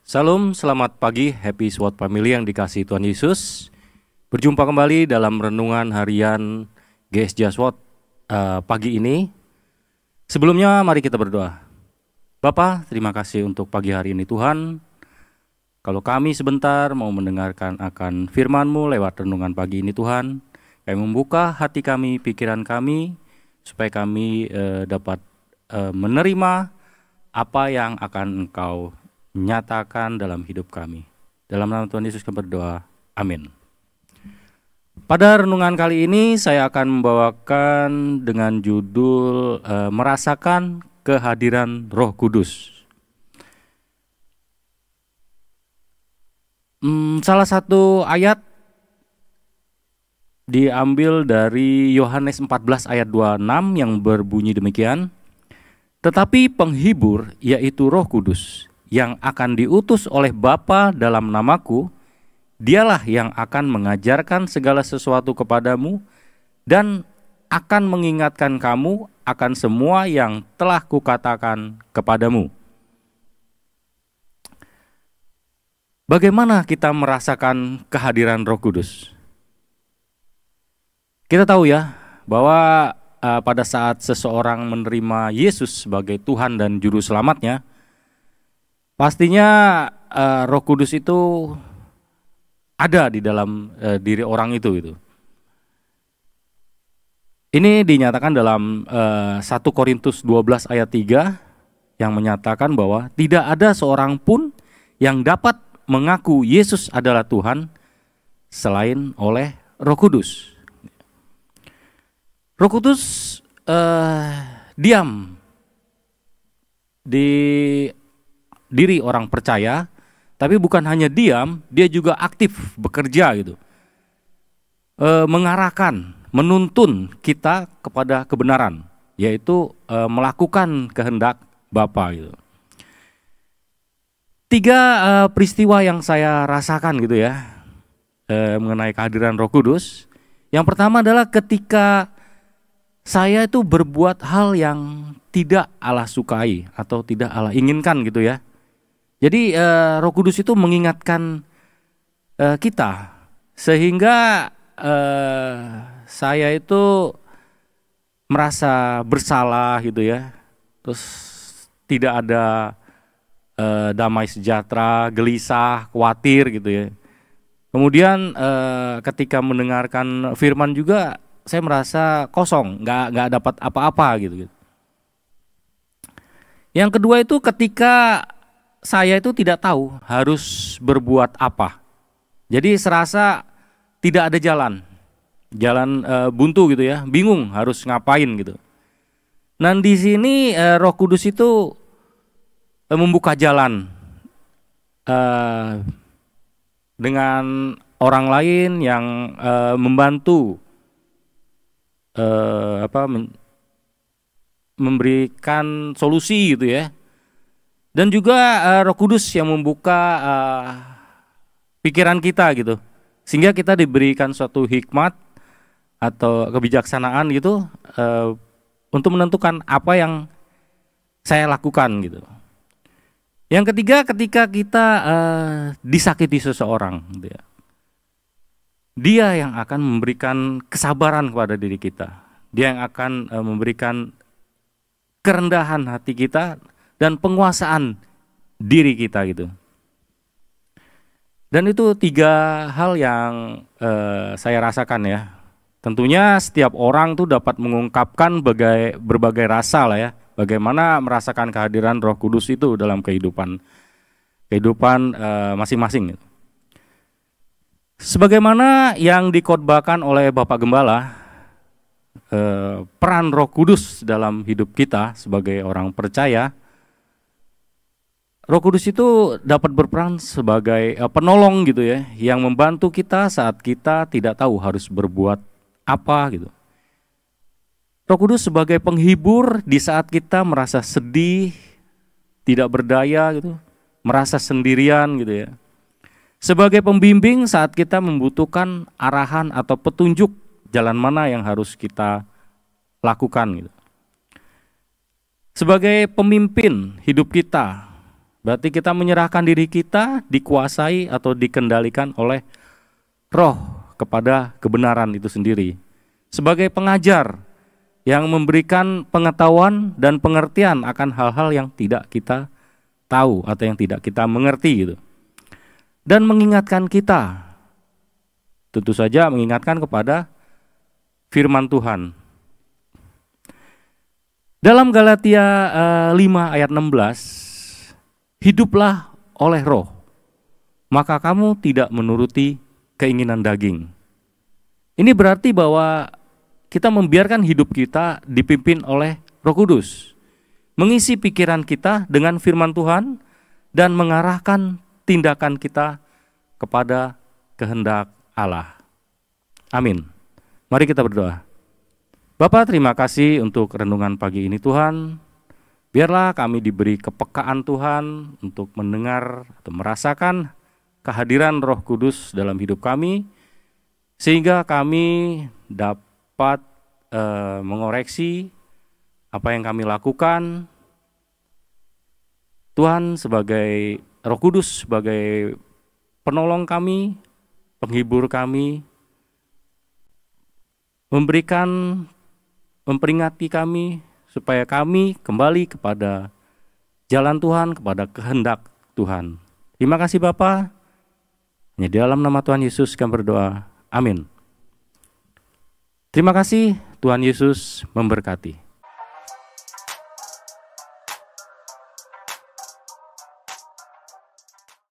Salam, selamat pagi, happy SWAT family yang dikasihi Tuhan Yesus. Berjumpa kembali dalam renungan harian GSJ SWAT pagi ini. Sebelumnya mari kita berdoa. Bapa, terima kasih untuk pagi hari ini Tuhan. Kalau kami sebentar mau mendengarkan akan firman-Mu lewat renungan pagi ini Tuhan, kami membuka hati kami, pikiran kami, supaya kami dapat menerima apa yang akan Engkau nyatakan dalam hidup kami. Dalam nama Tuhan Yesus kami berdoa, amin. Pada renungan kali ini saya akan membawakan dengan judul merasakan kehadiran Roh Kudus. Salah satu ayat diambil dari Yohanes 14 ayat 26 yang berbunyi demikian. Tetapi penghibur, yaitu Roh Kudus, yang akan diutus oleh Bapa dalam namaku, dialah yang akan mengajarkan segala sesuatu kepadamu dan akan mengingatkan kamu akan semua yang telah kukatakan kepadamu. Bagaimana kita merasakan kehadiran Roh Kudus? Kita tahu ya bahwa pada saat seseorang menerima Yesus sebagai Tuhan dan Juru Selamatnya, pastinya Roh Kudus itu ada di dalam diri orang itu gitu. Ini dinyatakan dalam 1 Korintus 12 ayat 3 yang menyatakan bahwa tidak ada seorang pun yang dapat mengaku Yesus adalah Tuhan selain oleh Roh Kudus. Roh Kudus diam di diri orang percaya, tapi bukan hanya diam, dia juga aktif bekerja gitu, mengarahkan, menuntun kita kepada kebenaran, yaitu melakukan kehendak Bapa gitu. 3 peristiwa yang saya rasakan gitu ya mengenai kehadiran Roh Kudus. Yang pertama adalah ketika saya itu berbuat hal yang tidak Allah sukai atau tidak Allah inginkan gitu ya. Jadi Roh Kudus itu mengingatkan kita sehingga saya itu merasa bersalah gitu ya. Terus tidak ada damai sejahtera, gelisah, khawatir gitu ya. Kemudian ketika mendengarkan firman juga saya merasa kosong, nggak dapat apa-apa gitu. Yang kedua itu ketika saya itu tidak tahu harus berbuat apa. Jadi serasa tidak ada jalan buntu gitu ya, bingung harus ngapain gitu. Nah di sini Roh Kudus itu membuka jalan dengan orang lain yang membantu memberikan solusi gitu ya. Dan juga Roh Kudus yang membuka pikiran kita gitu, sehingga kita diberikan suatu hikmat atau kebijaksanaan gitu untuk menentukan apa yang saya lakukan gitu. Yang ketiga, ketika kita disakiti seseorang gitu ya, dia yang akan memberikan kesabaran kepada diri kita, dia yang akan memberikan kerendahan hati kita dan penguasaan diri kita gitu. Dan itu 3 hal yang saya rasakan ya. Tentunya setiap orang tuh dapat mengungkapkan berbagai rasa lah ya. Bagaimana merasakan kehadiran Roh Kudus itu dalam kehidupan masing-masing gitu. Sebagaimana yang dikhotbahkan oleh Bapak Gembala, peran Roh Kudus dalam hidup kita sebagai orang percaya, Roh Kudus itu dapat berperan sebagai penolong gitu ya, yang membantu kita saat kita tidak tahu harus berbuat apa gitu. Roh Kudus sebagai penghibur di saat kita merasa sedih, tidak berdaya gitu, merasa sendirian gitu ya. Sebagai pembimbing saat kita membutuhkan arahan atau petunjuk jalan mana yang harus kita lakukan gitu. Sebagai pemimpin hidup kita, Berarti kita menyerahkan diri kita dikuasai atau dikendalikan oleh Roh kepada kebenaran itu sendiri. Sebagai pengajar yang memberikan pengetahuan dan pengertian akan hal-hal yang tidak kita tahu atau yang tidak kita mengerti gitu. Dan mengingatkan kita, tentu saja mengingatkan kepada firman Tuhan. Dalam Galatia 5 ayat 16, hiduplah oleh Roh, maka kamu tidak menuruti keinginan daging. Ini berarti bahwa kita membiarkan hidup kita dipimpin oleh Roh Kudus, mengisi pikiran kita dengan firman Tuhan dan mengarahkan tindakan kita kepada kehendak Allah. Amin. Mari kita berdoa. Bapa, terima kasih untuk renungan pagi ini Tuhan. Biarlah kami diberi kepekaan Tuhan untuk mendengar atau merasakan kehadiran Roh Kudus dalam hidup kami, sehingga kami dapat mengoreksi apa yang kami lakukan. Tuhan sebagai Roh Kudus, sebagai penolong kami, penghibur kami, memperingati kami supaya kami kembali kepada jalan Tuhan, kepada kehendak Tuhan. Terima kasih Bapa. Hanya di dalam nama Tuhan Yesus kami berdoa. Amin. Terima kasih, Tuhan Yesus memberkati.